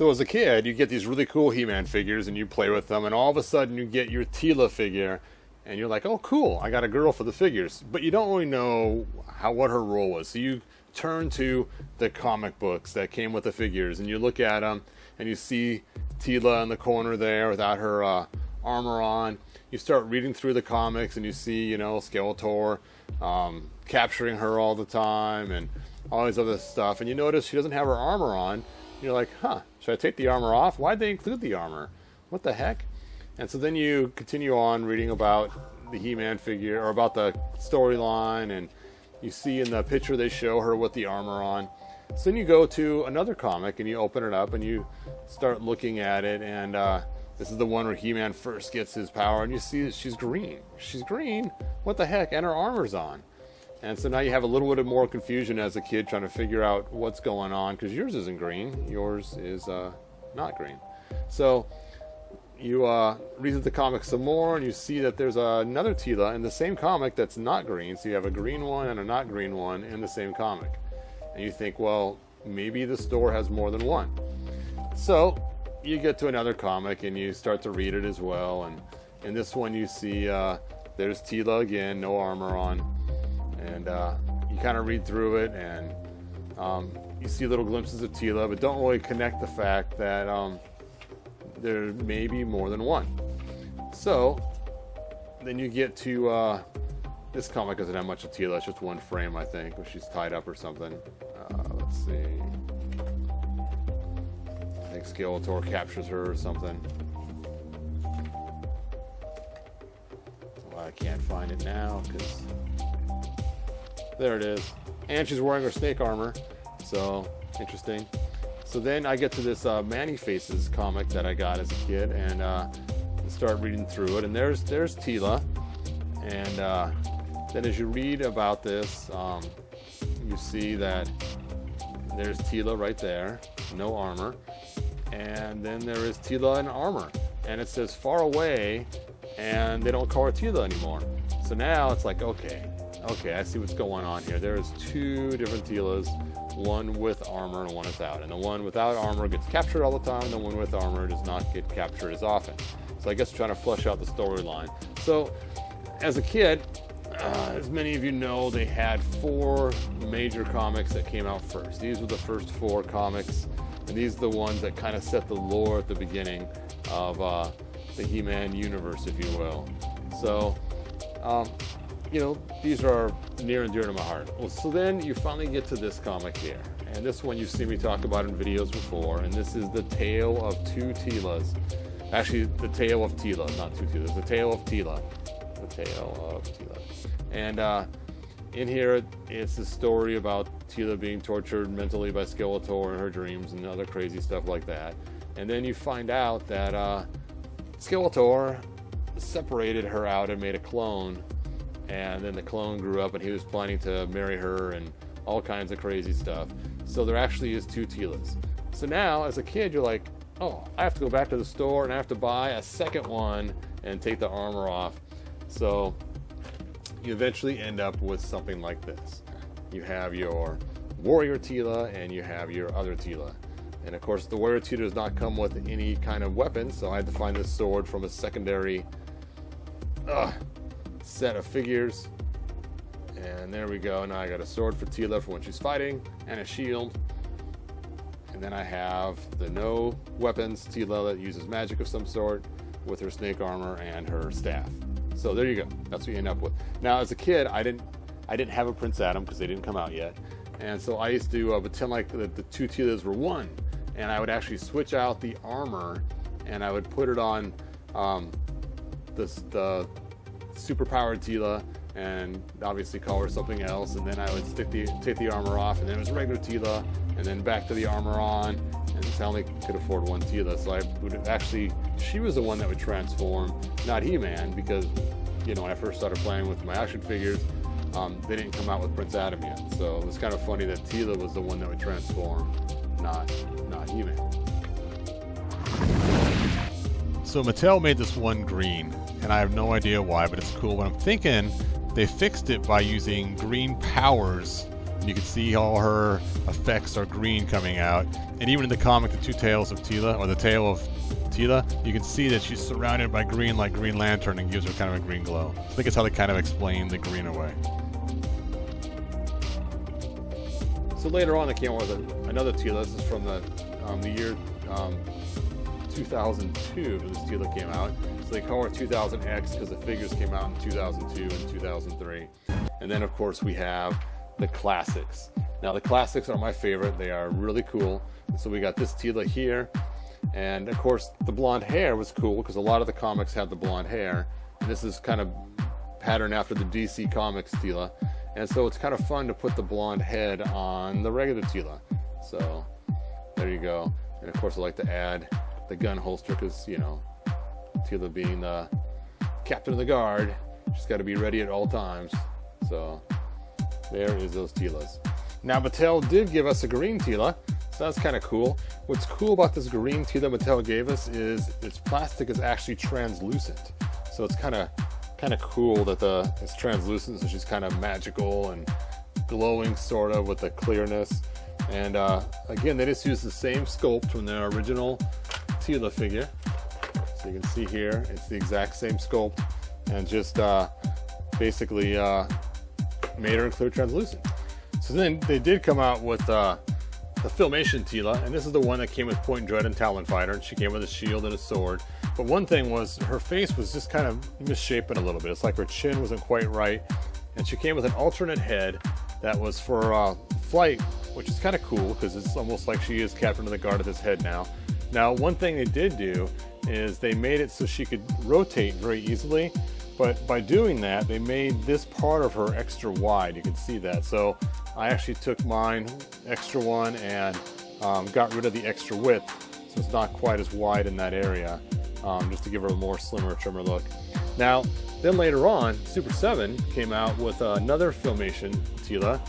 So as a kid, you get these really cool He-Man figures and you play with them, and all of a sudden you get your Teela figure, and you're like, oh cool, I got a girl for the figures. But you don't really know what her role was. So you turn to the comic books that came with the figures, and you look at them, and you see Teela in the corner there without her armor on. You start reading through the comics, and you see, Skeletor capturing her all the time, and all these other stuff. And you notice she doesn't have her armor on. You're like, huh, should I take the armor off? Why'd they include the armor? What the heck? And so then you continue on reading about the He-Man figure, or about the storyline, and you see in the picture they show her with the armor on. So then you go to another comic, and you open it up, and you start looking at it, and this is the one where He-Man first gets his power, and you see that she's green. She's green? What the heck? And her armor's on. And so now you have a little bit more confusion as a kid trying to figure out what's going on, because yours isn't green. Yours is not green. So you read the comic some more, and you see that there's another Teela in the same comic that's not green. So you have a green one and a not green one in the same comic. And you think, well, maybe the store has more than one. So you get to another comic, and you start to read it as well. And in this one you see there's Teela again, no armor on. And you kind of read through it, and you see little glimpses of Teela, but don't really connect the fact that there may be more than one. So then you get to this comic doesn't have much of Teela. It's just one frame, I think, where she's tied up or something. Let's see. I think Skeletor captures her or something. Well, I can't find it now because there it is. And she's wearing her snake armor. So, interesting. So then I get to this Manny Faces comic that I got as a kid, and start reading through it. And there's Teela. And then as you read about this, you see that there's Teela right there, no armor. And then there is Teela in armor. And it says far away, and they don't call her Teela anymore. So now it's like, okay, I see what's going on here. There's two different Teelas, one with armor and one without. And the one without armor gets captured all the time, and the one with armor does not get captured as often. So I guess trying to flesh out the storyline. So as a kid, as many of you know, they had 4 major comics that came out first. These were the first 4 comics, and these are the ones that kind of set the lore at the beginning of the He-Man universe, if you will. So, these are near and dear to my heart. Well, so then you finally get to this comic here. And this one you've seen me talk about in videos before. And this is the Tale of Two Teelas. Actually, the Tale of Teela, not Two Teelas. The Tale of Teela. The Tale of Teela. And in here, it's a story about Teela being tortured mentally by Skeletor in her dreams and other crazy stuff like that. And then you find out that Skeletor separated her out and made a clone. And then the clone grew up, and he was planning to marry her and all kinds of crazy stuff. So there actually is 2 Teelas. So now, as a kid, you're like, oh, I have to go back to the store and I have to buy a second one and take the armor off. So you eventually end up with something like this. You have your warrior Teela and you have your other Teela. And of course, the warrior Teela does not come with any kind of weapon, so I had to find this sword from a secondary set of figures. And there we go. Now I got a sword for Teela for when she's fighting, and a shield. And then I have the no weapons Teela that uses magic of some sort with her snake armor and her staff. So there you go. That's what you end up with. Now, as a kid, I didn't have a Prince Adam because they didn't come out yet, and so I used to pretend like the 2 Teelas were one, and I would actually switch out the armor, and I would put it on the superpowered Teela, and obviously call her something else, and then I would take the armor off, and then it was regular Teela, and then back to the armor on, and I only could afford one Teela, so I would actually, she was the one that would transform, not He-Man, because, when I first started playing with my action figures, they didn't come out with Prince Adam yet, so it was kind of funny that Teela was the one that would transform, not He-Man. So Mattel made this one green, and I have no idea why, but it's cool. But I'm thinking they fixed it by using green powers And you can see all her effects are green coming out. And even in the comic, The Two Tales of Teela, or The Tale of Teela, you can see that she's surrounded by green like Green Lantern and gives her kind of a green glow. I think it's how they kind of explain the green away. So later on, they came out with another Teela. This is from the year 2002. This Teela came out. So they call her 2000X because the figures came out in 2002 and 2003. And then, of course, we have the classics. Now, the classics are my favorite. They are really cool. So we got this Teela here. And, of course, the blonde hair was cool because a lot of the comics had the blonde hair. And this is kind of patterned after the DC Comics Teela. And so it's kind of fun to put the blonde head on the regular Teela. So there you go. And of course I like to add the gun holster because, you know, Teela being the captain of the guard, she's got to be ready at all times. So there is those Teelas. Now Mattel did give us a green Teela, so that's kind of cool. What's cool about this green Teela Mattel gave us is its plastic is actually translucent. So it's kind of cool that it's translucent, so she's kind of magical and glowing sort of with the clearness. And again, they just use the same sculpt from their original Teela figure. So you can see here, it's the exact same sculpt, and just basically made her clear translucent. So then they did come out with the Filmation Teela, and this is the one that came with Point Dread and Talon Fighter, and she came with a shield and a sword. But one thing was her face was just kind of misshapen a little bit. It's like her chin wasn't quite right, and she came with an alternate head that was for flight, which is kind of cool because it's almost like she is captain of the guard at this head now. Now, one thing they did do is they made it so she could rotate very easily, but by doing that, they made this part of her extra wide. You can see that. So I actually took mine, extra one, and got rid of the extra width, so it's not quite as wide in that area, just to give her a more slimmer, trimmer look. Now, then later on, Super 7 came out with another Filmation Teela,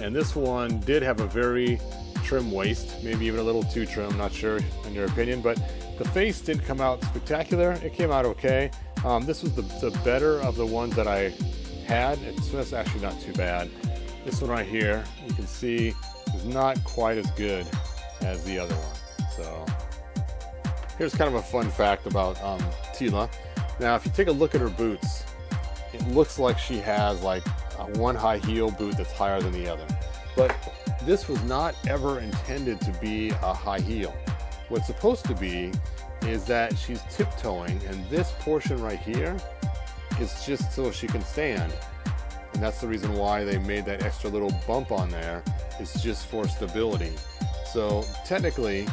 and this one did have a very trim waist, maybe even a little too trim, not sure in your opinion, but the face didn't come out spectacular. It came out okay. This was the better of the ones that I had. It's actually not too bad. This one right here, you can see, is not quite as good as the other one. So here's kind of a fun fact about Teela. Now, if you take a look at her boots, it looks like she has like one high heel boot that's higher than the other. But this was not ever intended to be a high heel. What's supposed to be is that she's tiptoeing, and this portion right here is just so she can stand. And that's the reason why they made that extra little bump on there. It's just for stability. So technically,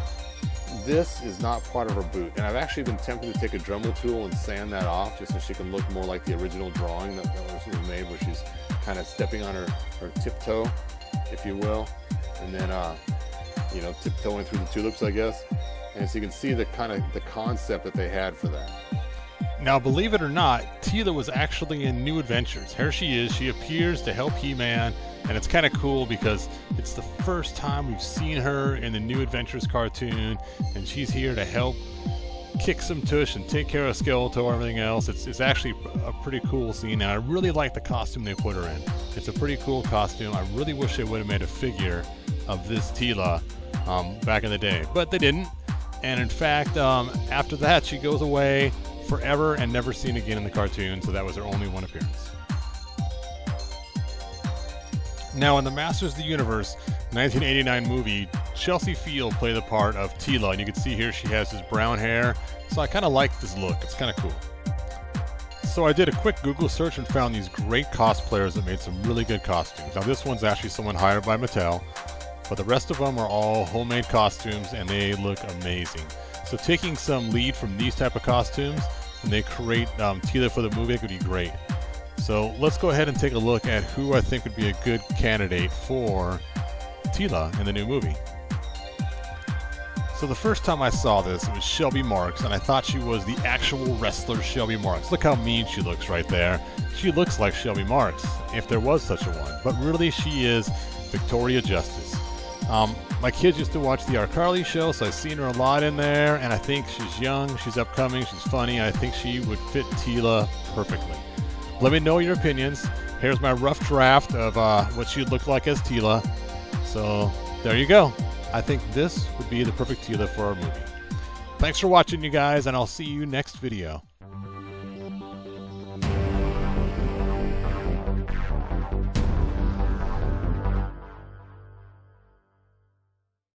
this is not part of her boot. And I've actually been tempted to take a Dremel tool and sand that off just so she can look more like the original drawing that was made, where she's kind of stepping on her tiptoe, if you will. And then, you know, tiptoeing through the tulips, I guess. And so you can see the concept that they had for that. Now, believe it or not, Teela was actually in New Adventures. Here she is. She appears to help He-Man, and it's kind of cool because it's the first time we've seen her in the New Adventures cartoon, and she's here to help kick some tush and take care of Skeletor and everything else. It's actually a pretty cool scene, and I really like the costume they put her in. It's a pretty cool costume. I really wish they would have made a figure of this Teela back in the day, but they didn't. And in fact, after that, she goes away forever and never seen again in the cartoon, so that was her only one appearance. Now, in the Masters of the Universe 1989 movie, Chelsea Field played the part of Teela, and you can see here she has this brown hair, so I kind of like this look. It's kind of cool. So I did a quick Google search and found these great cosplayers that made some really good costumes. Now, this one's actually someone hired by Mattel, but the rest of them are all homemade costumes, and they look amazing. So taking some lead from these type of costumes, and they create Teela for the movie, it could be great. So let's go ahead and take a look at who I think would be a good candidate for Teela in the new movie. So the first time I saw this, it was Shelby Marks, and I thought she was the actual wrestler Shelby Marks. Look how mean she looks right there. She looks like Shelby Marks, if there was such a one. But really, she is Victoria Justice. My kids used to watch the iCarly show, so I've seen her a lot in there, and I think she's young, she's upcoming, she's funny, and I think she would fit Teela perfectly. Let me know your opinions. Here's my rough draft of what she'd look like as Teela. So there you go. I think this would be the perfect Teela for our movie. Thanks for watching, you guys, and I'll see you next video.